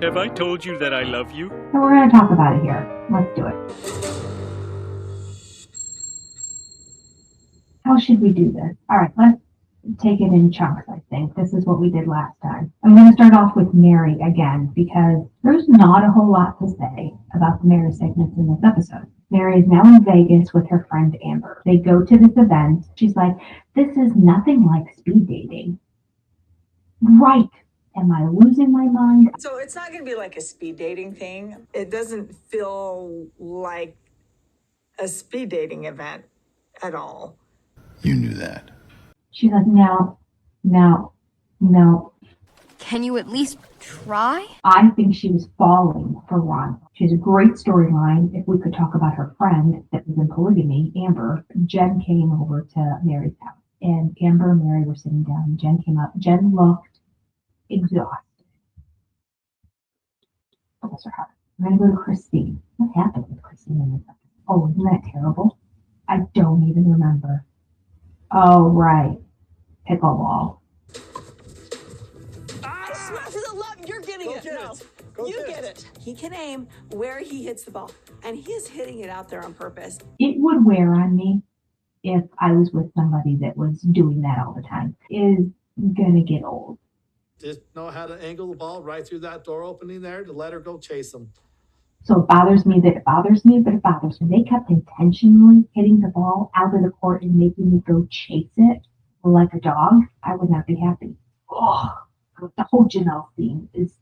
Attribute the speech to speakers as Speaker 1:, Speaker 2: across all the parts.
Speaker 1: Have I told you that I love you?
Speaker 2: So we're going to talk about it here. Let's do it. How should we do this? All right, let's take it in chunks, I think. This is what we did last time. I'm going to start off with Mary again because there's not a whole lot to say about the Mary segments in this episode. Mary is now in Vegas with her friend Amber. They go to this event. She's like, this is nothing like speed dating. Right. Am I losing my mind?
Speaker 3: So it's not going to be like a speed dating thing. It doesn't feel like a speed dating event at all.
Speaker 4: You knew that.
Speaker 2: She's like, no.
Speaker 5: Can you at least try?
Speaker 2: I think she was falling for Ron. She has a great storyline. If we could talk about her friend that was in polygamy, Amber. Jen came over to Mary's house, and Amber and Mary were sitting down, and Jen came up. Jen looked exhausted. Bless her heart. I'm going to go to Christine. What happened with Christine in this episode? Oh, isn't that terrible? I don't even remember. Oh, right. Pickleball.
Speaker 3: I swear for the love, you're getting it. No, you get it. He can aim where he hits the ball, and he is hitting it out there on purpose.
Speaker 2: It would wear on me if I was with somebody that was doing that all the time. It is going to get old.
Speaker 6: Just know how to angle the ball right through that door opening there to let her go chase him.
Speaker 2: So it bothers me that it bothers me, but it bothers me. They kept intentionally hitting the ball out of the court and making me go chase it like a dog. I would not be happy. Oh, the whole Janelle theme is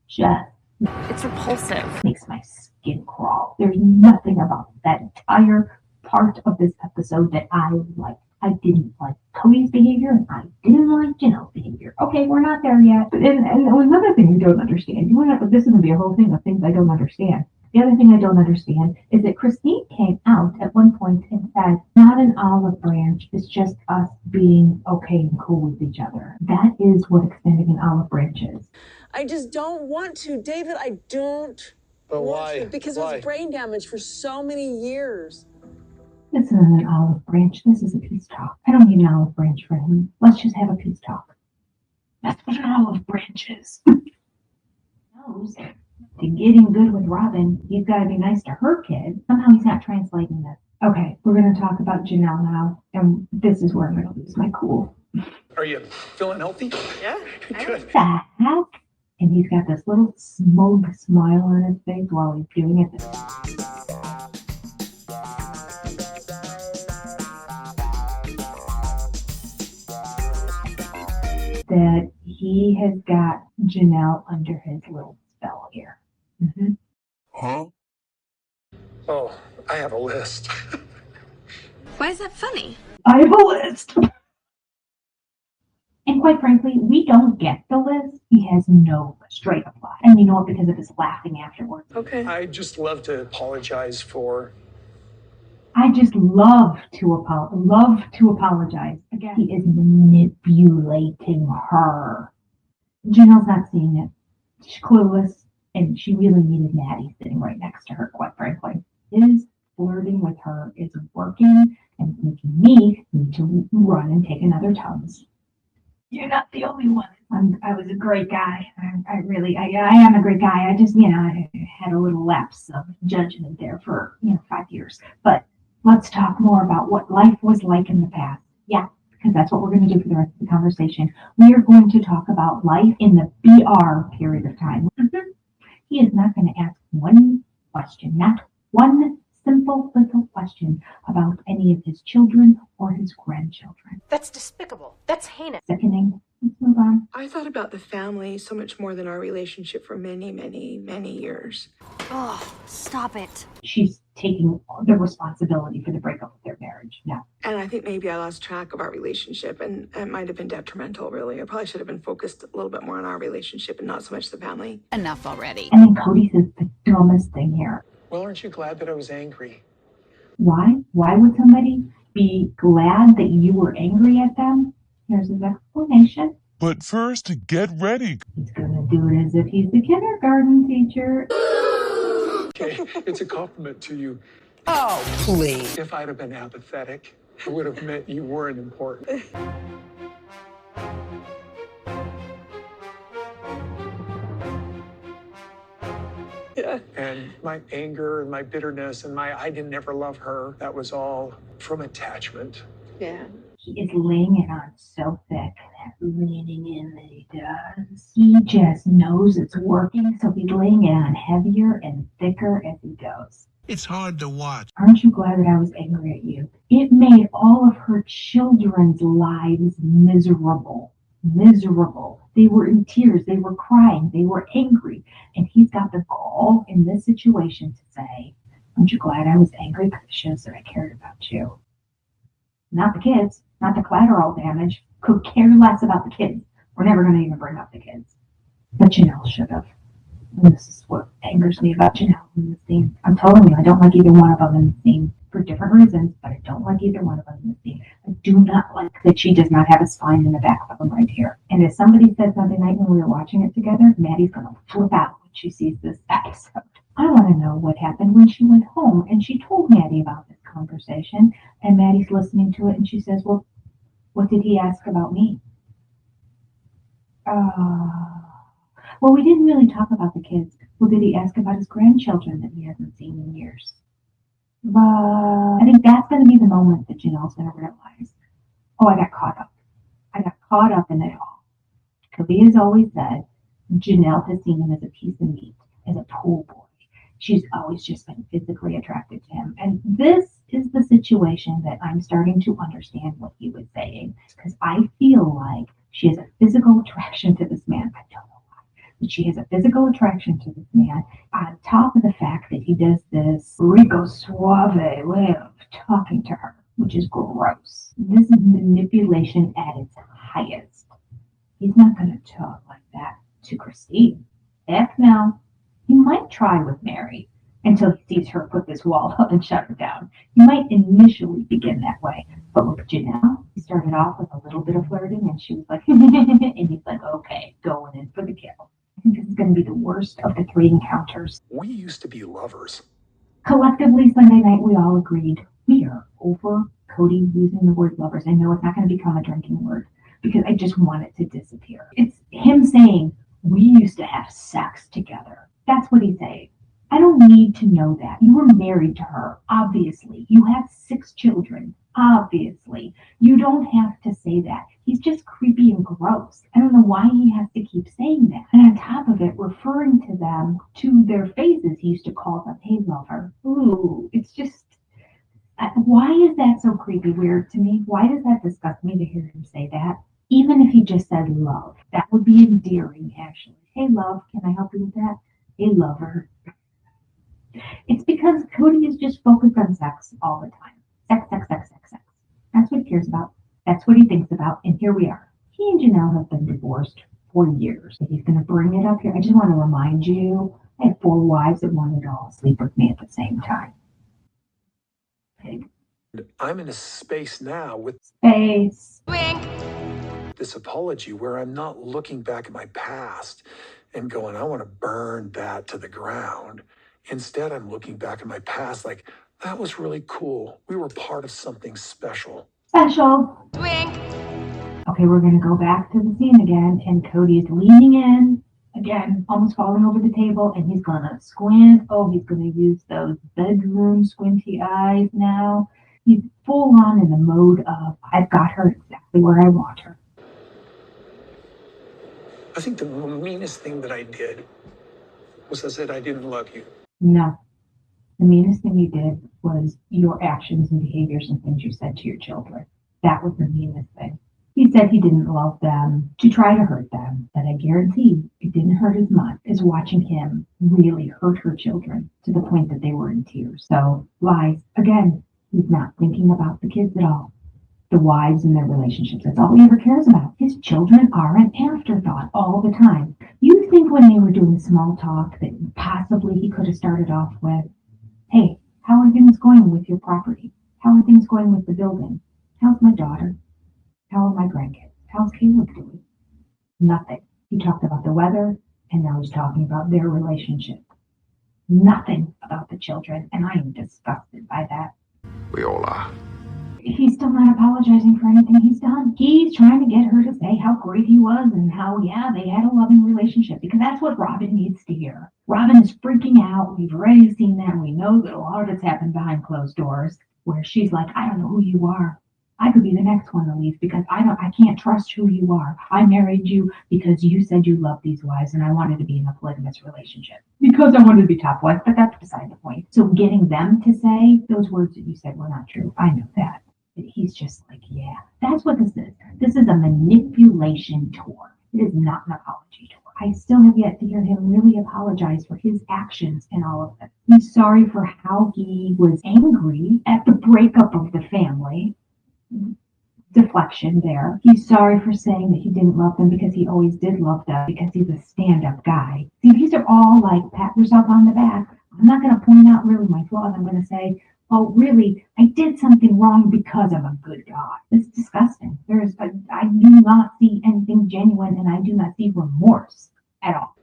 Speaker 2: just...
Speaker 5: It's repulsive.
Speaker 2: Makes my skin crawl. There's nothing about that entire part of this episode that I like. I didn't like Kody's behavior, and I didn't like Janelle's behavior. Okay, we're not there yet. And another thing we don't understand. This is going to be a whole thing of things I don't understand. The other thing I don't understand is that Christine came out at one point and said, not an olive branch, it's just us being okay and cool with each other. That is what extending an olive branch is.
Speaker 3: I just don't want to, David. I don't.
Speaker 6: But
Speaker 3: want
Speaker 6: why?
Speaker 3: to, because it was brain damage for so many years.
Speaker 2: This isn't an olive branch. This is a peace talk. I don't need an olive branch for him. Let's just have a peace talk. That's what an olive branch is. Knows to getting good with Robin, he's got to be nice to her kid. Somehow he's not translating this. Okay, we're going to talk about Janelle now, and this is where I'm going to lose my cool.
Speaker 7: Are you feeling healthy?
Speaker 3: Yeah.
Speaker 7: Good.
Speaker 2: The heck? And he's got this little smug smile on his face while he's doing it. That he has got Janelle under his little spell here. Mm-hmm.
Speaker 7: Huh? Oh, I have a list.
Speaker 5: Why is that funny?
Speaker 2: I have a list. And quite frankly, we don't get the list. He has no straight up lie. And you know what? Because of his laughing afterwards.
Speaker 3: Okay.
Speaker 7: I just love to apologize for...
Speaker 2: I just love to apologize. Again, he is manipulating her. Janelle's not seeing it. She's clueless, and she really needed Maddie sitting right next to her, quite frankly. His flirting with her is working and making me need to run and take another Tums. You're not the only one. I was a great guy. I am a great guy. I just, I had a little lapse of judgment there for, 5 years. But let's talk more about what life was like in the past. Yeah, because that's what we're going to do for the rest of the conversation. We are going to talk about life in the BR period of time. He is not going to ask one question, not one simple little question about any of his children or his grandchildren.
Speaker 5: That's despicable. That's heinous.
Speaker 2: Sickening. Let's move on.
Speaker 8: I thought about the family so much more than our relationship for many, many, many years.
Speaker 5: Oh, stop it.
Speaker 2: She's taking the responsibility for the breakup of their marriage now.
Speaker 8: And I think maybe I lost track of our relationship, and it might have been detrimental, really. I probably should have been focused a little bit more on our relationship and not so much the family.
Speaker 5: Enough already.
Speaker 2: And then Kody says the dumbest thing here.
Speaker 7: Well, aren't you glad that I was angry?
Speaker 2: Why? Why would somebody be glad that you were angry at them? Here's his explanation.
Speaker 9: But first, get ready.
Speaker 2: He's going to do it as if he's the kindergarten teacher.
Speaker 7: Okay, it's a compliment to you.
Speaker 4: Oh, please.
Speaker 7: If I'd have been apathetic, it would have meant you weren't important.
Speaker 8: Yeah.
Speaker 7: And my anger and my bitterness and I didn't ever love her, that was all from attachment.
Speaker 8: Yeah.
Speaker 2: He is laying it on so thick, that leaning in that he does. He just knows it's working, so he's laying it on heavier and thicker as he goes.
Speaker 4: It's hard to watch.
Speaker 2: Aren't you glad that I was angry at you? It made all of her children's lives miserable. Miserable. They were in tears. They were crying. They were angry. And he's got the gall in this situation to say, aren't you glad I was angry? Because it shows that I cared about you. Not the kids. Not the collateral damage. Could care less about the kids. We're never going to even bring up the kids. But Janelle should have. And this is what angers me about Janelle in this scene. I'm telling you, I don't like either one of them in the scene for different reasons, but I don't like either one of them in the scene. I do not like that she does not have a spine in the back of them right here. And as somebody said Sunday night when we were watching it together, Maddie's going to flip out when she sees this episode. I want to know what happened when she went home and she told Maddie about this conversation, and Maddie's listening to it and she says, well, what did he ask about me? Well, we didn't really talk about the kids. Well, did he ask about his grandchildren that he hasn't seen in years? But I think that's going to be the moment that Janelle's going to realize, oh, I got caught up. I got caught up in it all. Kody has always said Janelle has seen him as a piece of meat, as a pool boy. She's always just been physically attracted to him. And this is the situation that I'm starting to understand what he was saying. Because I feel like she has a physical attraction to this man. I don't know. That she has a physical attraction to this man, on top of the fact that he does this rico suave way of talking to her, which is gross. This is manipulation at its highest. He's not going to talk like that to Christine. Heck no. He might try with Mary until he sees her put this wall up and shut her down. He might initially begin that way. But with Janelle, he started off with a little bit of flirting, and she was like, and he's like, okay, going in for the kill. I think this is going to be the worst of the three encounters.
Speaker 7: We used to be lovers.
Speaker 2: Collectively, Sunday night, we all agreed we are over Kody using the word lovers. I know it's not going to become a drinking word because I just want it to disappear. It's him saying, we used to have sex together. That's what he's saying. I don't need to know that. You were married to her, obviously. You have 6 children, obviously. You don't have to say that. He's just creepy and gross. I don't know why he has to keep saying that. And on top of it, referring to them, to their faces, he used to call them, hey, lover. Ooh, it's just, why is that so creepy weird to me? Why does that disgust me to hear him say that? Even if he just said love, that would be endearing, actually. Hey, love, can I help you with that? Hey, lover. It's because Kody is just focused on sex all the time. Sex, sex, sex, sex, sex. That's what he cares about. That's what he thinks about. And here we are. He and Janelle have been divorced for years. If he's going to bring it up here, I just want to remind you, I had 4 wives that wanted to all sleep with me at the same time. Pig.
Speaker 7: I'm in a space now with
Speaker 2: Space.
Speaker 5: Wink.
Speaker 7: this apology where I'm not looking back at my past and going, I want to burn that to the ground. Instead, I'm looking back at my past like, that was really cool. We were part of something special.
Speaker 2: Special.
Speaker 5: Wink.
Speaker 2: Okay, we're going to go back to the scene again, and Kody is leaning in, again, almost falling over the table, and he's going to squint. Oh, he's going to use those bedroom squinty eyes now. He's full on in the mode of, I've got her exactly where I want her.
Speaker 7: I think the meanest thing that I did was I said I didn't love you.
Speaker 2: No. The meanest thing you did was your actions and behaviors and things you said to your children. That was the meanest thing. He said he didn't love them to try to hurt them, but I guarantee it didn't hurt as much as watching him really hurt her children to the point that they were in tears. So, lies. Again, he's not thinking about the kids at all. The wives and their relationships. That's all he ever cares about. His children are an afterthought all the time. You think when they were doing small talk that possibly he could have started off with, hey, how are things going with your property? How are things going with the building? How's my daughter? How are my grandkids? How's Caleb doing? Nothing. He talked about the weather, and now he's talking about their relationship. nothing about the children, and I am disgusted by that.
Speaker 10: We all are.
Speaker 2: He's still not apologizing for anything he's done. He's trying to get her to say how great he was and how, yeah, they had a loving relationship, because that's what Robin needs to hear. Robin is freaking out. We've already seen that. We know that a lot of it's happened behind closed doors, where she's like, I don't know who you are. I could be the next one to leave because I can't trust who you are. I married you because you said you loved these wives and I wanted to be in a polygamous relationship because I wanted to be top wife, but that's beside the point. So getting them to say those words that you said were not true, I know that. But he's just like, yeah, that's what this is. This is a manipulation tour. It is not an apology tour. I still have yet to hear him really apologize for his actions in all of this. He's sorry for how he was angry at the breakup of the family. Deflection there. He's sorry for saying that he didn't love them because he always did love them because he's a stand-up guy. See, these are all like, pat yourself on the back. I'm not going to point out really my flaws. I'm going to say, oh, really, I did something wrong because I'm a good guy. It's disgusting. I do not see anything genuine, and I do not see remorse at all.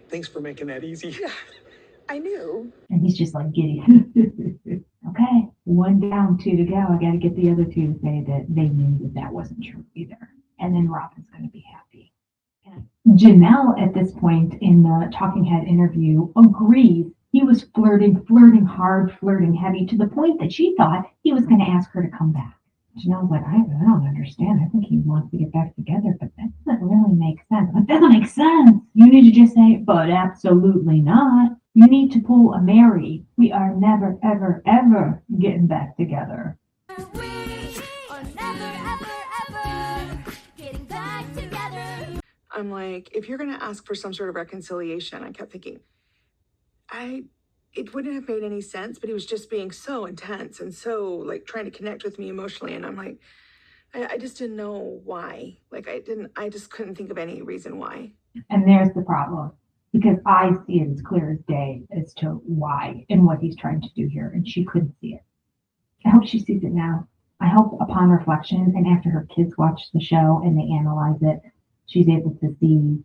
Speaker 7: Thanks for making that easy.
Speaker 8: I knew.
Speaker 2: And he's just like giddy. Okay, 1 down, 2 to go. I got to get the other 2 to say that they knew that wasn't true either. And then Robin's going to be happy. And Janelle, at this point in the Talking Head interview, agrees he was flirting hard, flirting heavy, to the point that she thought he was going to ask her to come back. Janelle's like, I don't understand. I think he wants to get back together, but that doesn't really make sense. That doesn't make sense. You need to just say, but absolutely not. You need to pull a Mary. We are never, ever, ever getting back together.
Speaker 11: We are never, ever, ever getting back together.
Speaker 8: I'm like, if you're going to ask for some sort of reconciliation, I kept thinking, it wouldn't have made any sense, but he was just being so intense and so like trying to connect with me emotionally. And I'm like, I just didn't know why. Like I just couldn't think of any reason why.
Speaker 2: And there's the problem, because I see it as clear as day as to why and what he's trying to do here. And she couldn't see it. I hope she sees it now. I hope upon reflection and after her kids watch the show and they analyze it, she's able to see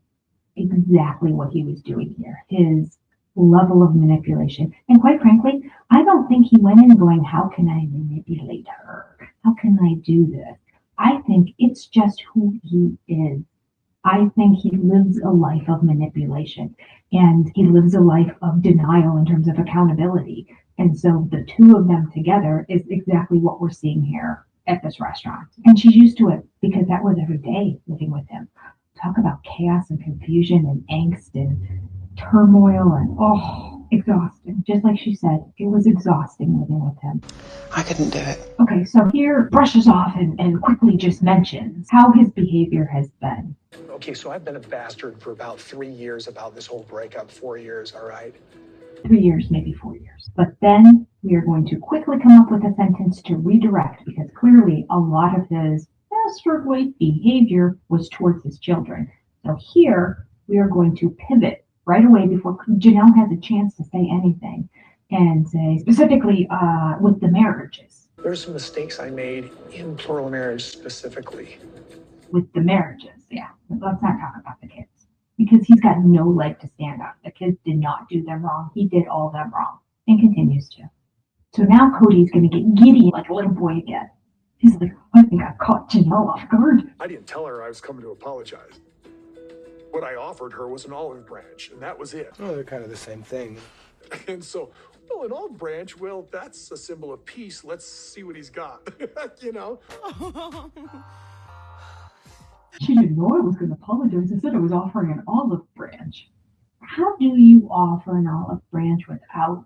Speaker 2: exactly what he was doing here. His level of manipulation. And quite frankly, I don't think he went in going, how can I manipulate her? How can I do this? I think it's just who he is. I think he lives a life of manipulation and he lives a life of denial in terms of accountability. And so the 2 of them together is exactly what we're seeing here at this restaurant. And she's used to it because that was every day living with him. Talk about chaos and confusion and angst and turmoil and exhausting. Just like she said, it was exhausting living with him.
Speaker 4: I couldn't do it.
Speaker 2: Okay, so here brushes off and quickly just mentions how his behavior has been.
Speaker 7: Okay, so I've been a bastard for about 3 years about this whole breakup. 4 years, all right?
Speaker 2: 3 years, maybe 4 years. But then we are going to quickly come up with a sentence to redirect, because clearly a lot of his bastard-like behavior was towards his children. So here we are going to pivot right away before Janelle has a chance to say anything and say specifically with the marriages.
Speaker 7: There's some mistakes I made in plural marriage specifically.
Speaker 2: With the marriages, yeah. Let's not talk about the kids, because he's got no leg to stand on. The kids did not do them wrong. He did all them wrong and continues to. So now Kody's going to get giddy like a little boy again. He's like, I think I caught Janelle off guard.
Speaker 7: I didn't tell her I was coming to apologize. What I offered her was an olive branch, and that was it.
Speaker 4: Oh, they're kind of the same thing.
Speaker 7: And so, well, an olive branch, well, that's a symbol of peace. Let's see what he's got, you know?
Speaker 2: She didn't know I was going to apologize. I said I was offering an olive branch. How do you offer an olive branch without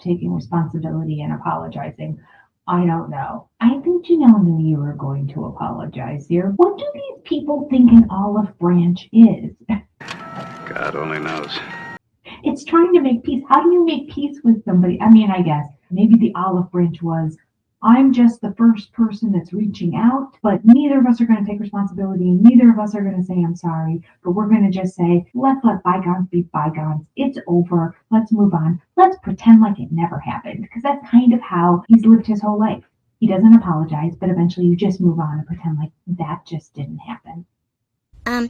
Speaker 2: taking responsibility and apologizing? I don't know. I think Janelle knew you were going to apologize here. What do these people think an olive branch is?
Speaker 10: God only knows.
Speaker 2: It's trying to make peace. How do you make peace with somebody? I mean, I guess maybe the olive branch was, I'm just the first person that's reaching out, but neither of us are going to take responsibility. Neither of us are going to say, I'm sorry, but we're going to just say, let's let bygones be bygones. It's over. Let's move on. Let's pretend like it never happened, because that's kind of how he's lived his whole life. He doesn't apologize, but eventually you just move on and pretend like that just didn't happen.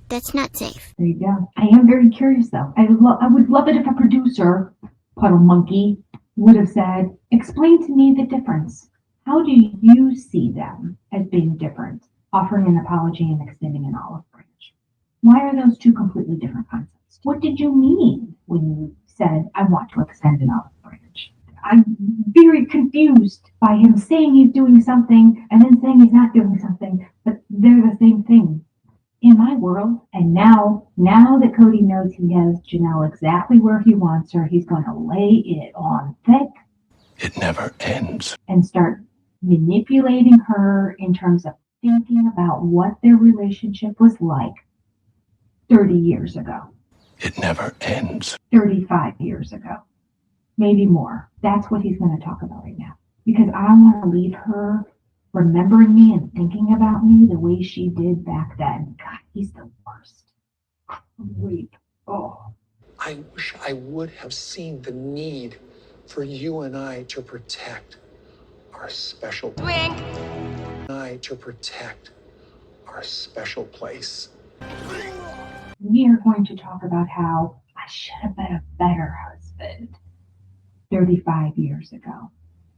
Speaker 11: That's not safe.
Speaker 2: There you go. I am very curious though. I would love it if a producer, Puddle Monkey, would have said, explain to me the difference. How do you see them as being different? Offering an apology and extending an olive branch. Why are those two completely different concepts? What did you mean when you said, I want to extend an olive branch? I'm very confused by him saying he's doing something and then saying he's not doing something, but they're the same thing in my world. And now that Kody knows he has Janelle exactly where he wants her, he's going to lay it on thick.
Speaker 4: It never ends.
Speaker 2: And start manipulating her in terms of thinking about what their relationship was like 30 years ago.
Speaker 4: It never ends.
Speaker 2: 35 years ago. Maybe more. That's what he's going to talk about right now. Because I want to leave her remembering me and thinking about me the way she did back then. God, he's the worst. Weep. Oh.
Speaker 7: I wish I would have seen the need for you and I to protect our special place.
Speaker 2: We are going to talk about how I should have been a better husband 35 years ago.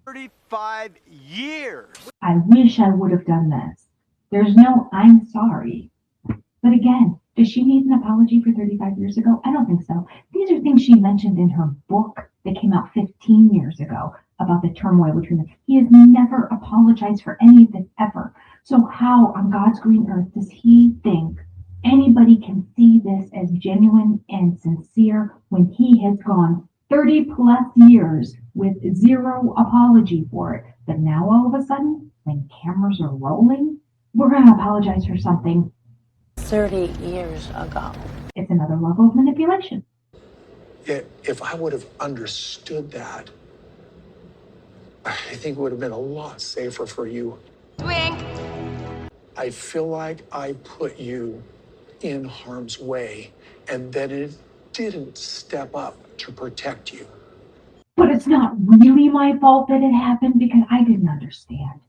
Speaker 12: 35 years!
Speaker 2: I wish I would have done this. There's no I'm sorry. But again, does she need an apology for 35 years ago? I don't think so. These are things she mentioned in her book that came out 15 years ago about the turmoil between them. He has never apologized for any of this ever. So how on God's green earth does he think anybody can see this as genuine and sincere when he has gone 30 plus years with zero apology for it? But now all of a sudden, when cameras are rolling, we're going to apologize for something
Speaker 13: 30 years ago.
Speaker 2: It's another level of manipulation.
Speaker 7: If I would have understood that, I think it would have been a lot safer for you.
Speaker 11: Wink.
Speaker 7: I feel like I put you in harm's way and that it didn't step up to protect you.
Speaker 2: But it's not really my fault that it happened because I didn't understand.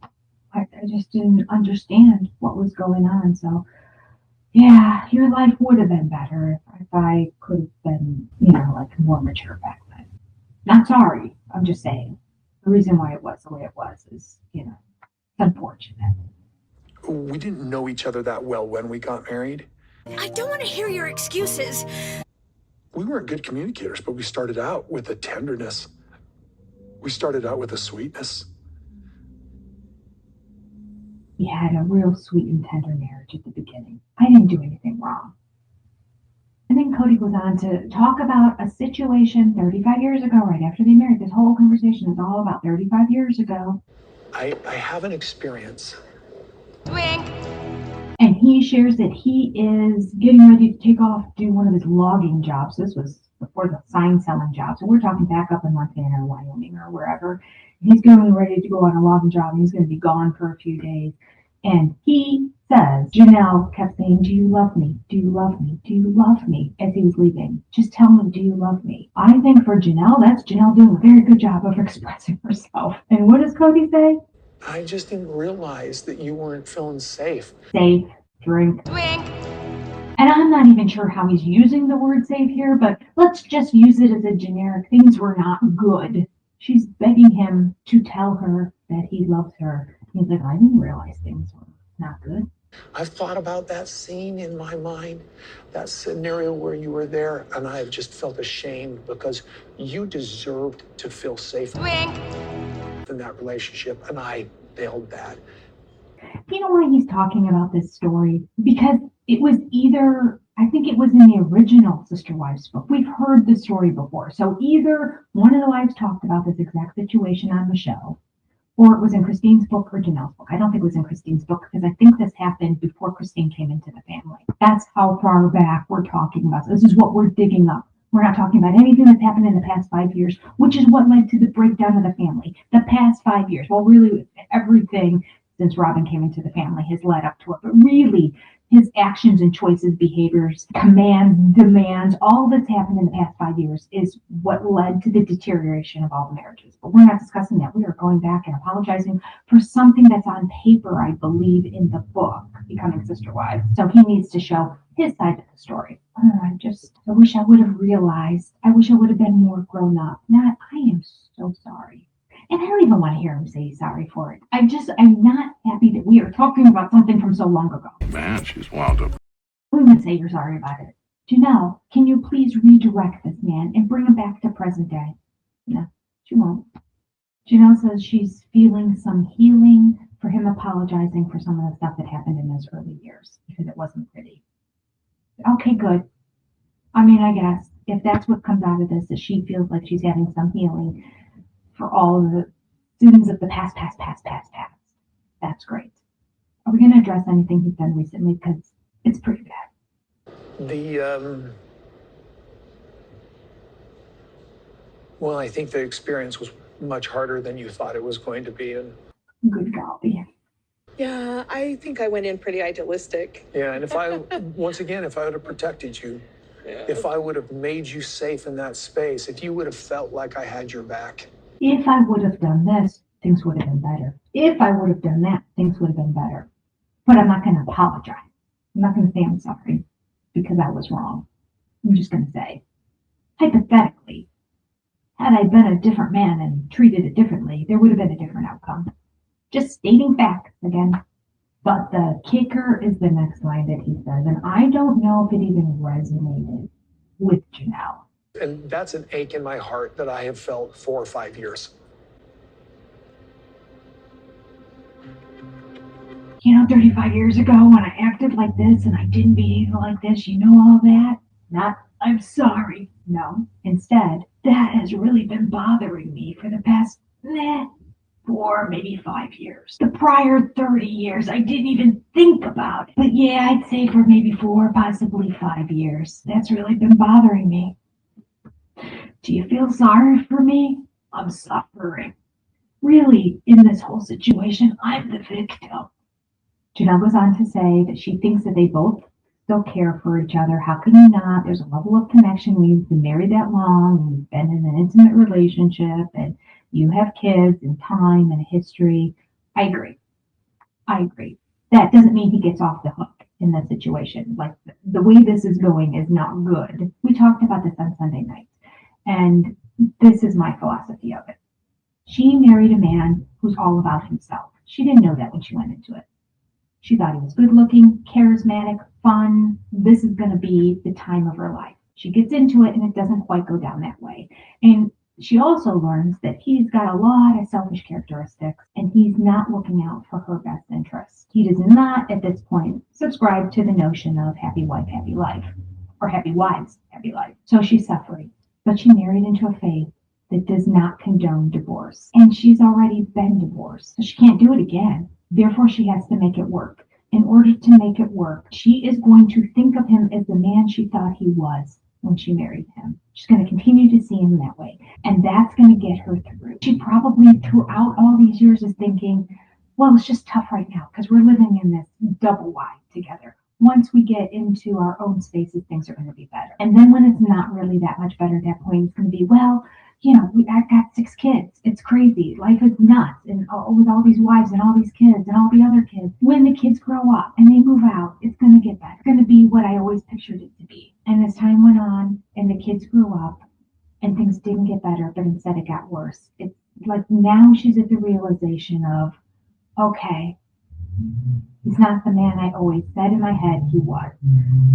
Speaker 2: I just didn't understand what was going on. So, yeah, your life would have been better if I could have been, like more mature back then. Not sorry. I'm just saying. The reason why it was the way it was is, unfortunate.
Speaker 7: We didn't know each other that well when we got married.
Speaker 5: I don't want to hear your excuses.
Speaker 7: We weren't good communicators, but we started out with a tenderness. We started out with a sweetness.
Speaker 2: We had a real sweet and tender marriage at the beginning. I didn't do anything wrong. And then Kody goes on to talk about a situation 35 years ago, right after they married. This whole conversation is all about 35 years ago.
Speaker 7: I have an experience.
Speaker 11: Wink.
Speaker 2: And he shares that he is getting ready to take off, do one of his logging jobs. This was before the sign selling job. So we're talking back up in Montana or Wyoming or wherever. He's getting ready to go on a logging job and he's going to be gone for a few days. And he says, Janelle kept saying, do you love me? Do you love me? Do you love me? As he was leaving. Just tell me, do you love me? I think for Janelle, that's Janelle doing a very good job of expressing herself. And what does Kody say?
Speaker 7: I just didn't realize that you weren't feeling safe.
Speaker 2: Safe, drink.
Speaker 11: Wink.
Speaker 2: And I'm not even sure how he's using the word safe here, but let's just use it as a generic. Things were not good. She's begging him to tell her that he loves her. He's like, I didn't realize things were not good.
Speaker 7: I've thought about that scene in my mind, that scenario where you were there, and I've just felt ashamed because you deserved to feel safe
Speaker 11: Wink.
Speaker 7: in that relationship, and I failed that.
Speaker 2: You know why he's talking about this story? Because it was I think it was in the original Sister Wives book. We've heard the story before. So either one of the wives talked about this exact situation on the show, or it was in Christine's book or Janelle's book. I don't think it was in Christine's book because I think this happened before Christine came into the family. That's how far back we're talking about. This is what we're digging up. We're not talking about anything that's happened in the past 5 years, which is what led to the breakdown of the family. The past 5 years. Well, really, everything since Robin came into the family has led up to it. But really, His actions and choices, behaviors, commands, demands, all that's happened in the past 5 years is what led to the deterioration of all the marriages. But we're not discussing that. We are going back and apologizing for something that's on paper, I believe, in the book, Becoming Sister Wives. So he needs to show his side of the story. I wish I would have realized. I wish I would have been more grown up. I am so sorry. And I don't even want to hear him say he's sorry for it. I'm not happy that we are talking about something from so long ago.
Speaker 10: Man, she's wound up.
Speaker 2: We would say you're sorry about it. Janelle, can you please redirect this man and bring him back to present day? No, she won't. Janelle says she's feeling some healing for him apologizing for some of the stuff that happened in his early years because it wasn't pretty. Okay, good. I mean, I guess if that's what comes out of this, is she feels like she's having some healing for all of the sins of the past. That's great. Are we going to address anything he's done recently? Because it's pretty bad.
Speaker 7: Well, I think the experience was much harder than you thought it was going to be. And
Speaker 2: good golly.
Speaker 8: Yeah, I think I went in pretty idealistic.
Speaker 7: Yeah, and if I would have protected you, if I would have made you safe in that space, if you would have felt like I had your back.
Speaker 2: If I would have done this, things would have been better. If I would have done that, things would have been better. But I'm not going to apologize. I'm not going to say I'm sorry because I was wrong. I'm just going to say, hypothetically, had I been a different man and treated it differently, there would have been a different outcome. Just stating facts again. But the kicker is the next line that he says, and I don't know if it even resonated with Janelle.
Speaker 7: And that's an ache in my heart that I have felt 4 or 5 years.
Speaker 2: 35 years ago when I acted like this and I didn't behave like this, all that? Not, I'm sorry. No. Instead, that has really been bothering me for the past 4, maybe 5 years. The prior 30 years, I didn't even think about it. But yeah, I'd say for maybe 4, possibly 5 years. That's really been bothering me. Do you feel sorry for me? I'm suffering. Really, in this whole situation, I'm the victim. Janelle goes on to say that she thinks that they both still care for each other. How can you not? There's a level of connection. We've been married that long, and we've been in an intimate relationship, and you have kids and time and history. I agree. That doesn't mean he gets off the hook in this situation. Like, the way this is going is not good. We talked about this on Sunday night, and this is my philosophy of it. She married a man who's all about himself. She didn't know that when she went into it. She thought he was good looking, charismatic, fun. This is going to be the time of her life. She gets into it and it doesn't quite go down that way. And she also learns that he's got a lot of selfish characteristics and he's not looking out for her best interests. He does not, at this point, subscribe to the notion of happy wife, happy life, or happy wives, happy life. So she's suffering. But she married into a faith that does not condone divorce. And she's already been divorced, so she can't do it again. Therefore, she has to make it work. In order to make it work, she is going to think of him as the man she thought he was when she married him. She's going to continue to see him that way. And that's going to get her through. She probably, throughout all these years, is thinking, well, it's just tough right now because we're living in this double wide together. Once we get into our own spaces, things are going to be better. And then when it's not really that much better at that point, it's going to be, well, I've got 6 kids. It's crazy. Life is nuts. And with all these wives and all these kids and all the other kids, when the kids grow up and they move out, it's going to get better. It's going to be what I always pictured it to be. And as time went on and the kids grew up and things didn't get better, but instead it got worse. It's like now she's at the realization of, okay, he's not the man I always said in my head he was.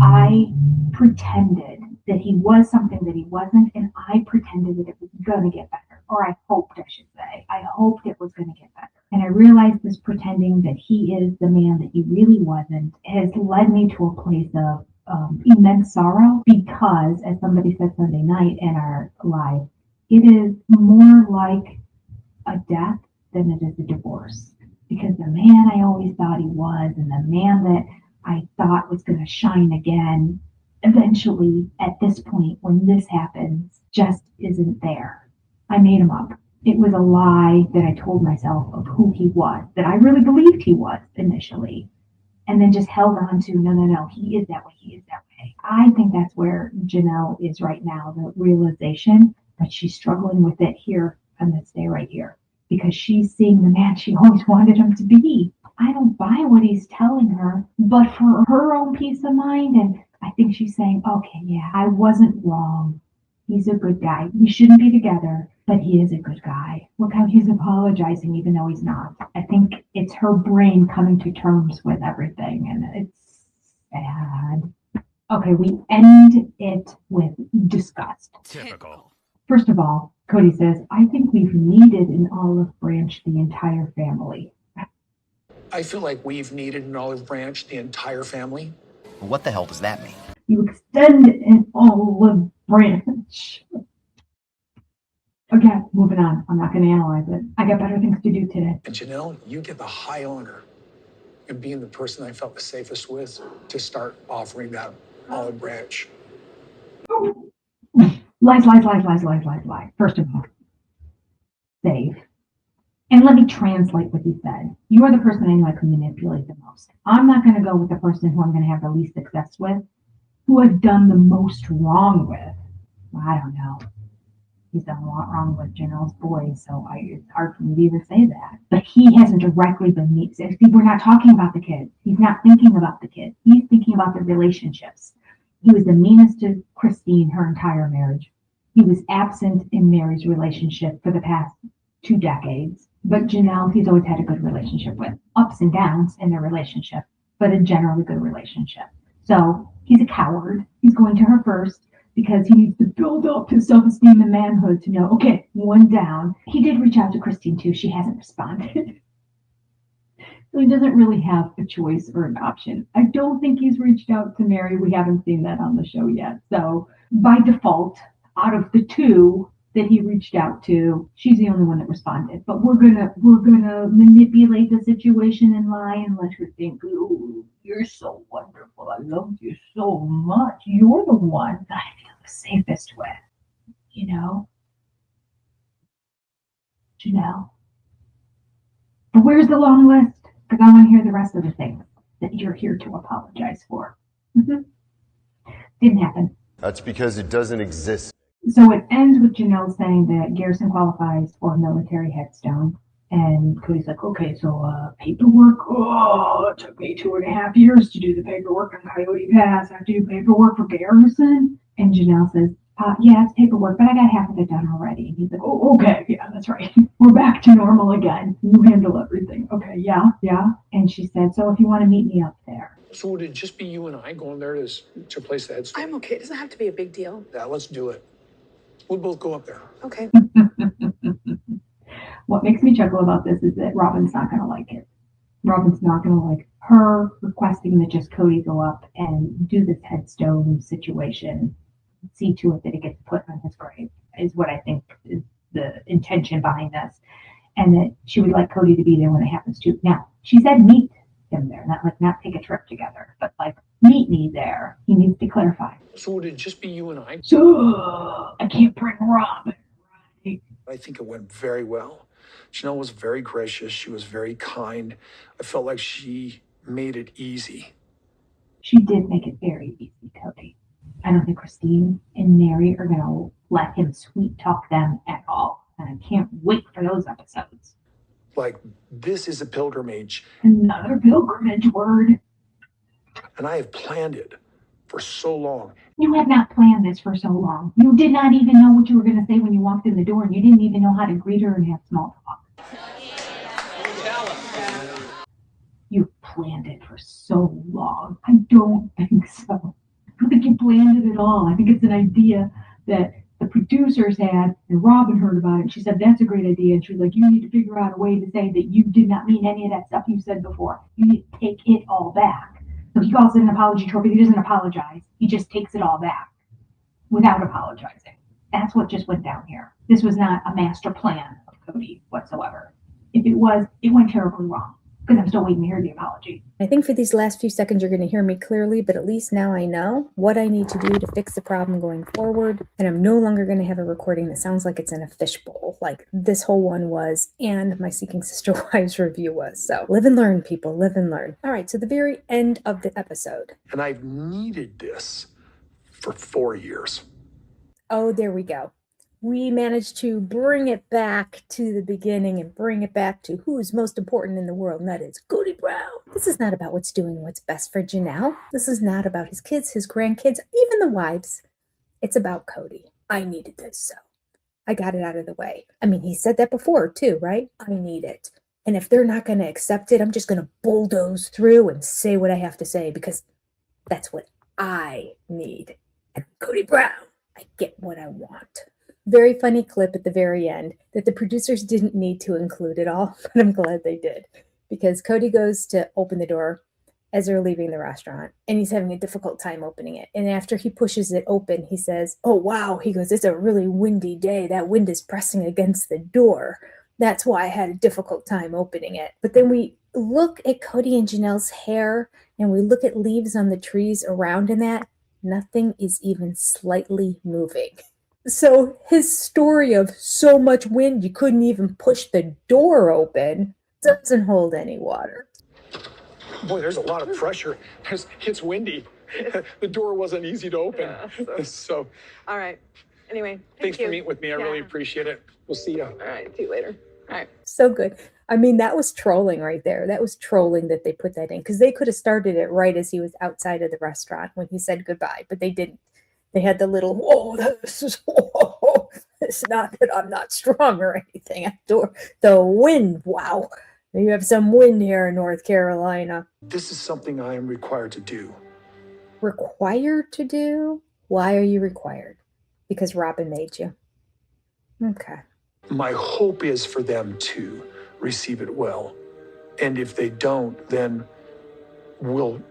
Speaker 2: I pretended that he was something that he wasn't, and I pretended that it was going to get better. Or I hoped, I should say. I hoped it was going to get better. And I realized this pretending that he is the man that he really wasn't has led me to a place of immense sorrow because, as somebody said Sunday night in our live, it is more like a death than it is a divorce. Because the man I always thought he was and the man that I thought was going to shine again, eventually, at this point, when this happens, just isn't there. I made him up. It was a lie that I told myself of who he was, that I really believed he was initially. and then just held on to, no, he is that way, he is that way. I think that's where Janelle is right now, the realization that she's struggling with it here on this day right here, because she's seeing the man she always wanted him to be. I don't buy what he's telling her, but for her own peace of mind, and I think she's saying, okay, yeah, I wasn't wrong. He's a good guy. We shouldn't be together, but he is a good guy. Look how he's apologizing even though he's not. I think it's her brain coming to terms with everything, and it's sad. Okay, we end it with disgust.
Speaker 1: Typical.
Speaker 2: First of all, Kody says, I think we've needed an olive branch the entire family.
Speaker 7: I feel like we've needed an olive branch the entire family.
Speaker 14: What the hell does that mean?
Speaker 2: You extend an olive branch. Okay, moving on. I'm not going to analyze it. I got better things to do today.
Speaker 7: And Janelle, you get the high honor of being the person I felt the safest with to start offering that olive branch.
Speaker 2: Lies. First of all, safe. And let me translate what he said. You are the person I know I can manipulate the most. I'm not going to go with the person who I'm going to have the least success with, who I've done the most wrong with. Well, I don't know. He's done a lot wrong with Janelle's boys, so it's hard for me to even say that. But he hasn't directly been me. See, we're not talking about the kids. He's not thinking about the kids. He's thinking about the relationships. He was the meanest to Christine her entire marriage. He was absent in Mary's relationship for the past 2 decades. But Janelle, he's always had a good relationship with. Ups and downs in their relationship, but a generally good relationship. So he's a coward. He's going to her first because he needs to build up his self-esteem and manhood to know, okay, 1 down. He did reach out to Christine too. She hasn't responded. So he doesn't really have a choice or an option. I don't think he's reached out to Mary. We haven't seen that on the show yet. So by default, out of the 2 that he reached out to, she's the only one that responded. But we're gonna manipulate the situation and lie and let her think, ooh, you're so wonderful. I love you so much. You're the one that I feel the safest with. You know? Janelle. But where's the long list? Because I want to hear the rest of the things that you're here to apologize for. Didn't happen.
Speaker 15: That's because it doesn't exist.
Speaker 2: So it ends with Janelle saying that Garrison qualifies for a military headstone. And Kody's like, okay, so paperwork. Oh, it took me 2.5 years to do the paperwork on Coyote Pass. I have to do paperwork for Garrison. And Janelle says, yeah, it's paperwork, but I got half of it done already. And he's like, oh, okay, yeah, that's right. We're back to normal again. You handle everything. Okay, yeah. And she said, so if you want to meet me up there.
Speaker 7: So would it just be you and I going there to place the headstone?
Speaker 8: I'm okay. It doesn't have to be a big deal.
Speaker 7: Yeah, let's do it. We'll both go up there.
Speaker 8: Okay.
Speaker 2: What makes me chuckle about this is that Robin's not going to like it. Robin's not going to like her requesting that just Kody go up and do this headstone situation. See to it that it gets put on his grave is what I think is the intention behind this. And that she would like Kody to be there when it happens too. Now, she said meet him there, not take a trip together, but like meet me there. He needs to clarify.
Speaker 7: So would it just be you and I?
Speaker 2: So I can't bring Robin, right?
Speaker 7: I think it went very well. Janelle was very gracious. She was very kind. I felt like she made it easy.
Speaker 2: She did make it very easy, Kody. I don't think Christine and Mary are going to let him sweet talk them at all. And I can't wait for those episodes.
Speaker 7: Like, this is a pilgrimage.
Speaker 2: Another pilgrimage word.
Speaker 7: And I have planned it for so long.
Speaker 2: You have not planned this for so long. You did not even know what you were going to say when you walked in the door, and you didn't even know how to greet her and have small talk. You planned it for so long. I don't think so. I don't think you planned it at all. I think it's an idea that the producers had, and Robin heard about it. And she said, that's a great idea. And she was like, you need to figure out a way to say that you did not mean any of that stuff you said before. You need to take it all back. So he calls it an apology trophy. He doesn't apologize. He just takes it all back without apologizing. That's what just went down here. This was not a master plan of Kody whatsoever. If it was, it went terribly wrong. because I'm still waiting to hear the apology.
Speaker 16: I think for these last few seconds, you're going to hear me clearly, but at least now I know what I need to do to fix the problem going forward. And I'm no longer going to have a recording that sounds like it's in a fishbowl, like this whole one was, and my Seeking Sister Wives review was. So live and learn, people, live and learn. All right, so the very end of the episode.
Speaker 7: And I've needed this for 4 years.
Speaker 16: Oh, there we go. We managed to bring it back to the beginning and bring it back to who's most important in the world, and that is Kody Brown. This is not about what's doing what's best for Janelle. This is not about his kids, his grandkids, even the wives. It's about Kody. I needed this, so I got it out of the way. I mean, he said that before too, right? I need it. And if they're not going to accept it, I'm just going to bulldoze through and say what I have to say because that's what I need. And Kody Brown, I get what I want. Very funny clip at the very end that the producers didn't need to include at all, but I'm glad they did. Because Kody goes to open the door as they're leaving the restaurant, and he's having a difficult time opening it. And after he pushes it open, he says, "Oh, wow." He goes, "It's a really windy day. That wind is pressing against the door. That's why I had a difficult time opening it." But then we look at Kody and Janelle's hair, and we look at leaves on the trees around in that. Nothing is even slightly moving. So his story of so much wind you couldn't even push the door open doesn't hold any water.
Speaker 7: Boy, there's a lot of pressure. It's windy. The door wasn't easy to open.
Speaker 8: Yeah,
Speaker 7: so
Speaker 8: all right. Anyway,
Speaker 7: thanks for meeting with me. I really appreciate it. We'll see you.
Speaker 8: All right, see you later. All right.
Speaker 16: So good. I mean, that was trolling right there. That was trolling that they put that in because they could have started it right as he was outside of the restaurant when he said goodbye, but they didn't. They had the little, "Whoa, this is, whoa." It's not that I'm not strong or anything. The wind, wow. You have some wind here in North Carolina.
Speaker 7: This is something I am required to do.
Speaker 16: Required to do? Why are you required? Because Robin made you. Okay.
Speaker 7: My hope is for them to receive it well. And if they don't, then we'll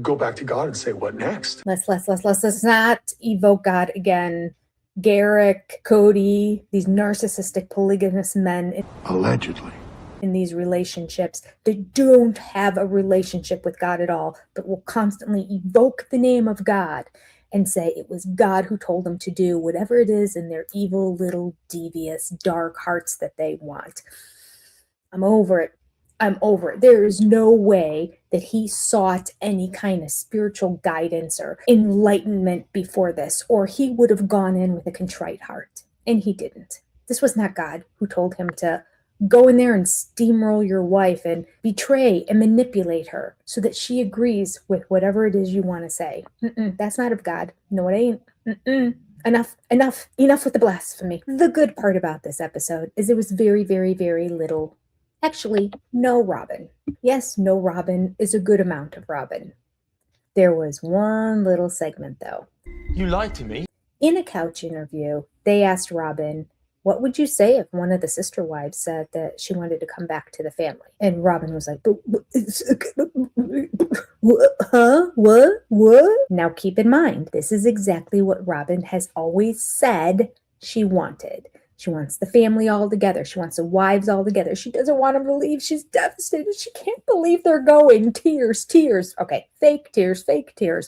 Speaker 7: go back to God and say, what next?
Speaker 16: Let's not evoke God again. Garrick, Kody, these narcissistic polygamous men.
Speaker 4: Allegedly.
Speaker 16: In these relationships, they don't have a relationship with God at all, but will constantly evoke the name of God and say it was God who told them to do whatever it is in their evil, little, devious, dark hearts that they want. I'm over it. I'm over it. There is no way that he sought any kind of spiritual guidance or enlightenment before this, or he would have gone in with a contrite heart. And he didn't. This was not God who told him to go in there and steamroll your wife and betray and manipulate her so that she agrees with whatever it is you want to say. That's not of God. No, it ain't. Enough with the blasphemy. The good part about this episode is it was very, very, very little. Actually, no Robin. Yes, no Robin is a good amount of Robin. There was one little segment, though.
Speaker 17: You lied to me.
Speaker 16: In a couch interview, they asked Robin, what would you say if one of the sister wives said that she wanted to come back to the family? And Robin was like, What? Now keep in mind, this is exactly what Robin has always said she wanted. She wants the family all together. She wants the wives all together. She doesn't want them to leave. She's devastated. She can't believe they're going. Tears. Okay, fake tears.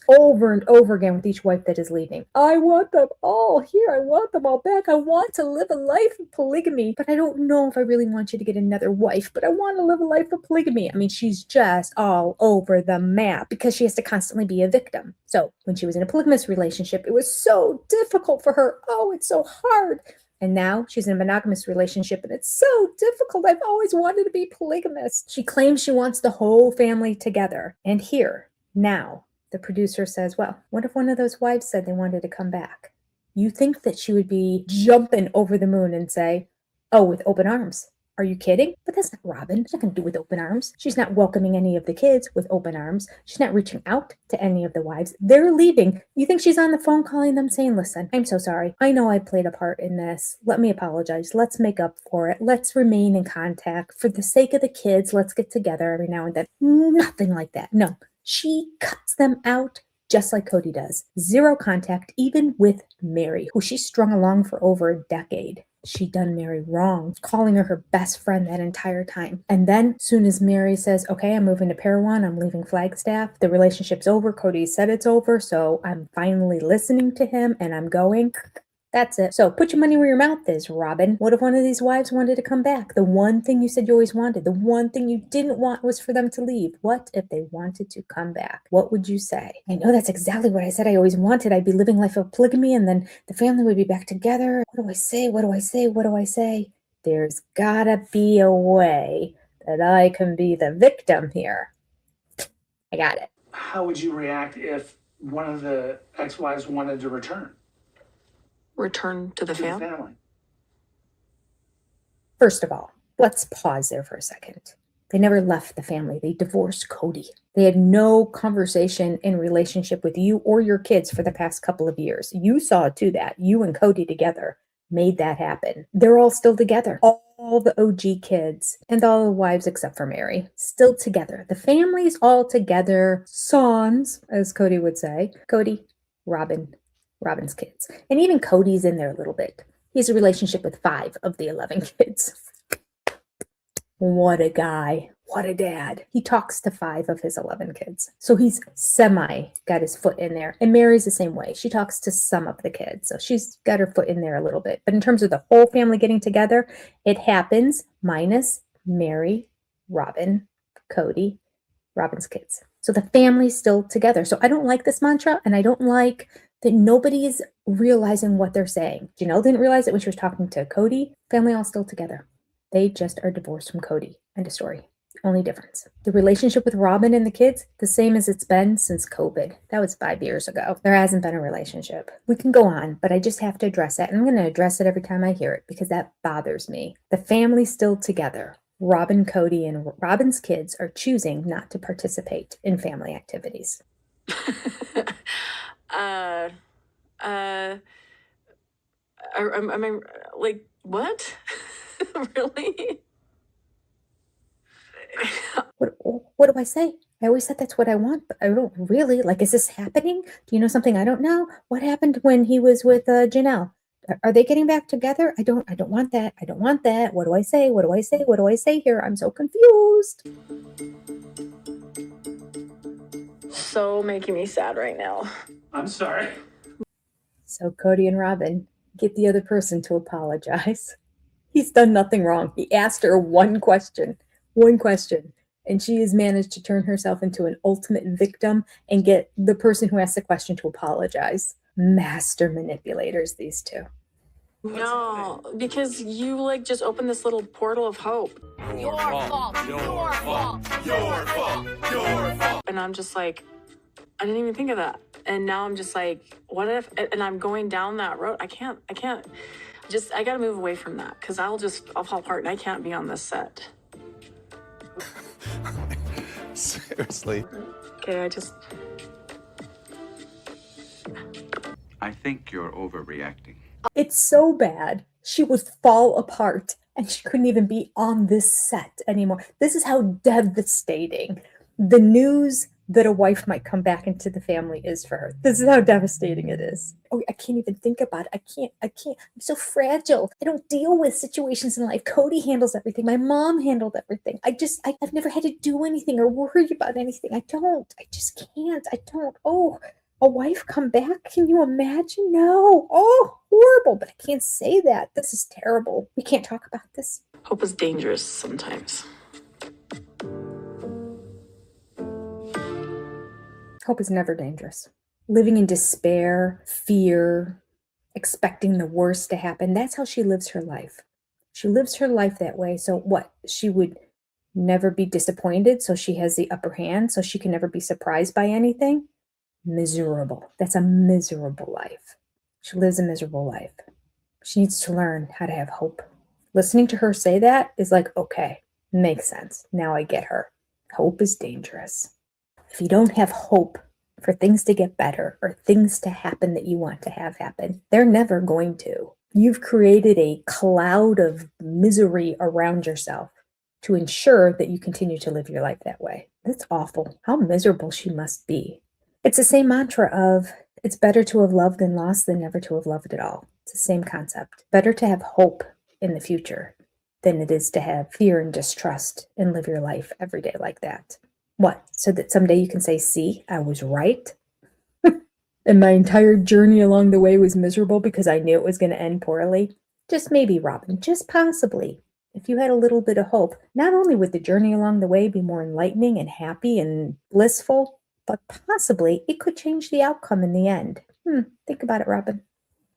Speaker 16: Over and over again with each wife that is leaving. I want them all here. I want them all back. I want to live a life of polygamy, but I don't know if I really want you to get another wife, but I want to live a life of polygamy. I mean, she's just all over the map because she has to constantly be a victim. So when she was in a polygamous relationship, it was so difficult for her. Oh, it's so hard. And now she's in a monogamous relationship, and it's so difficult. I've always wanted to be polygamous. She claims she wants the whole family together. And here, now, the producer says, well, what if one of those wives said they wanted to come back? You think that she would be jumping over the moon and say, oh, with open arms. Are you kidding? But that's not Robin. She's not going to do with open arms. She's not welcoming any of the kids with open arms. She's not reaching out to any of the wives. They're leaving. You think she's on the phone calling them saying, listen, I'm so sorry. I know I played a part in this. Let me apologize. Let's make up for it. Let's remain in contact. For the sake of the kids, let's get together every now and then. Nothing like that. No, she cuts them out just like Kody does. Zero contact, even with Mary, who she strung along for over a decade. she done Mary wrong, calling her best friend that entire time. And then soon as Mary says, okay, I'm moving to Parowan, I'm leaving Flagstaff, the relationship's over, Kody said it's over, so I'm finally listening to him and I'm going. That's it. So put your money where your mouth is, Robin. What if one of these wives wanted to come back? The one thing you said you always wanted, the one thing you didn't want was for them to leave. What if they wanted to come back? What would you say? I know that's exactly what I said I always wanted. I'd be living life of polygamy and then the family would be back together. What do I say? What do I say? What do I say? There's gotta be a way that I can be the victim here. I got it.
Speaker 17: How would you react if one of the ex-wives wanted to return?
Speaker 8: Return to the family.
Speaker 16: First of all, let's pause there for a second. They never left the family. They divorced Kody. They had no conversation in relationship with you or your kids for the past couple of years. You saw to that. You and Kody together made that happen. They're all still together. All the OG kids and all the wives except for Mary, still together. The family's all together. Sans, as Kody would say. Kody, Robin's kids. And even Kody's in there a little bit. He has a relationship with 5 of the 11 kids. What a guy. What a dad. He talks to 5 of his 11 kids. So he's got his foot in there. And Mary's the same way. She talks to some of the kids. So she's got her foot in there a little bit. But in terms of the whole family getting together, it happens minus Mary, Robin, Kody, Robin's kids. So the family's still together. So I don't like this mantra, and I don't like that nobody is realizing what they're saying. Janelle didn't realize it when she was talking to Kody. Family all still together. They just are divorced from Kody. End of story. Only difference. The relationship with Robin and the kids, the same as it's been since COVID. That was 5 years ago. There hasn't been a relationship. We can go on, but I just have to address that. And I'm going to address it every time I hear it because that bothers me. The family's still together. Robin, Kody, and Robin's kids are choosing not to participate in family activities.
Speaker 8: I mean, like, what? Really?
Speaker 16: What do I say? I always said that's what I want, but I don't really. Like, is this happening? Do you know something I don't know? What happened when he was with Janelle? Are they getting back together? I don't want that. I don't want that. What do I say? What do I say? What do I say here? I'm so confused.
Speaker 8: So making me sad right now.
Speaker 17: I'm sorry.
Speaker 16: So Kody and Robin get the other person to apologize. He's done nothing wrong. He asked her one question, and she has managed to turn herself into an ultimate victim and get the person who asked the question to apologize. Master manipulators, these two.
Speaker 8: No, because you like just opened this little portal of hope.
Speaker 11: Your fault. Your fault. Your fault. Your fault.
Speaker 8: And I'm just like, I didn't even think of that. And now I'm just like, what if, and I'm going down that road. I can't, I gotta move away from that because I'll fall apart and I can't be on this set.
Speaker 15: Seriously.
Speaker 8: Okay,
Speaker 10: I think you're overreacting.
Speaker 16: It's so bad. She would fall apart and she couldn't even be on this set anymore. This is how devastating the news that a wife might come back into the family is for her. This is how devastating it is. Oh, I can't even think about it. I can't. I'm so fragile. I don't deal with situations in life. Kody handles everything. My mom handled everything. I've never had to do anything or worry about anything. I just can't. Oh, a wife come back? Can you imagine? No. Oh, horrible. But I can't say that. This is terrible. We can't talk about this.
Speaker 8: hope is dangerous sometimes.
Speaker 16: Hope is never dangerous. Living in despair, fear, expecting the worst to happen. That's how she lives her life. She lives her life that way. So what? She would never be disappointed. So she has the upper hand. So she can never be surprised by anything. Miserable. That's a miserable life. She lives a miserable life. She needs to learn how to have hope. Listening to her say that is like, okay, makes sense. Now I get her. Hope is dangerous. If you don't have hope for things to get better or things to happen that you want to have happen, they're never going to. You've created a cloud of misery around yourself to ensure that you continue to live your life that way. That's awful. How miserable she must be. It's the same mantra of it's better to have loved and lost than never to have loved at all. It's the same concept. Better to have hope in the future than it is to have fear and distrust and live your life every day like that. What? So that someday you can say, see, I was right? And my entire journey along the way was miserable because I knew it was going to end poorly? Just maybe, Robin, just possibly. If you had a little bit of hope, not only would the journey along the way be more enlightening and happy and blissful, but possibly it could change the outcome in the end. Think about it, Robin.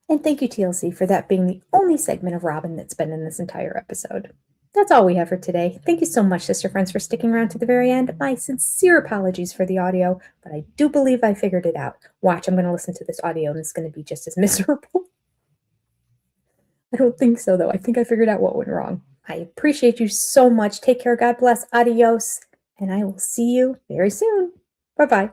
Speaker 16: And thank you, TLC, for that being the only segment of Robin that's been in this entire episode. That's all we have for today. Thank you so much, sister friends, for sticking around to the very end. My sincere apologies for the audio, but I do believe I figured it out. Watch, I'm going to listen to this audio and it's going to be just as miserable. I don't think so, though. I think I figured out what went wrong. I appreciate you so much. Take care. God bless. Adios. And I will see you very soon. Bye-bye.